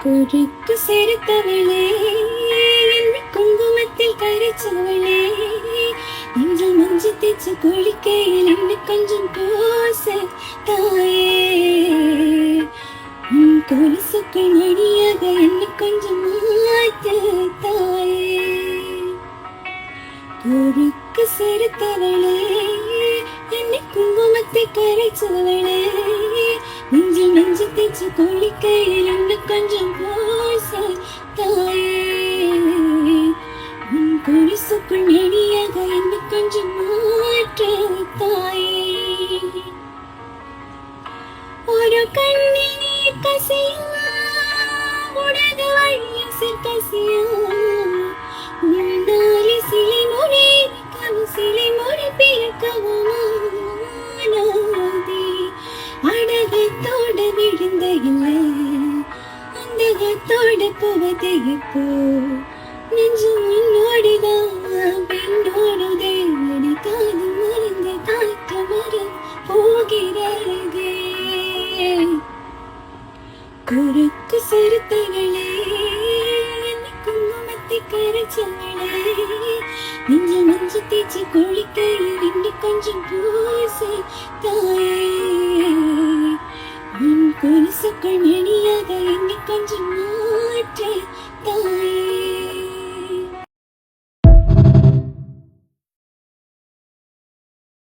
குறுக்கு சிரித்தவளே, என்னை குங்குமத்தில் கரைச்சவளே, நெஞ்சில் மஞ்சு தேய்ச்சு குளிக்கையில் என்னை கொஞ்சம் பூச தாயே, உன் கொலுசுக்குள் மணியாக என்னை கொஞ்சம் மாற்று தாயே. குறுக்கு சிரித்தவளே, என்னை குங்குமத்தில் கரைச்சவளே, நெஞ்சில் மஞ்சு தேய்ச்சு குளிக்கையில் என்னை கொஞ்சம் பூச தாயே, உன் கொலுசுக்குள் மணியாக என்னை கொஞ்சம் மாற்று தாயே. ஒரு கண்ணில் நீர் கசியா, உனது வழியில் சிற்கசியா, உன்னாலே சிலை மொழி சிலை மொழி பிறக்கவானாதே. அடகத்தோட விழுந்த இல்லை, அந்தகத்தோட போவதை எப்போ, நெஞ்சும் என்னோடுதான் பெண்ணோடுதே, காது மறந்த தாய்க்க மறந்து போகிறதே. குறுக்கு சிறுத்தைகளே, என்னை குங்குமத்தை கரைச்சவளே, நெஞ்சு மஞ்சு தேய்ச்சி குளிக்கையில் என்னை கொஞ்சம் பூச தாயே, உன் கொலுசுக்குள் மணியாக என்னை கொஞ்சம் மாற்ற தாயே.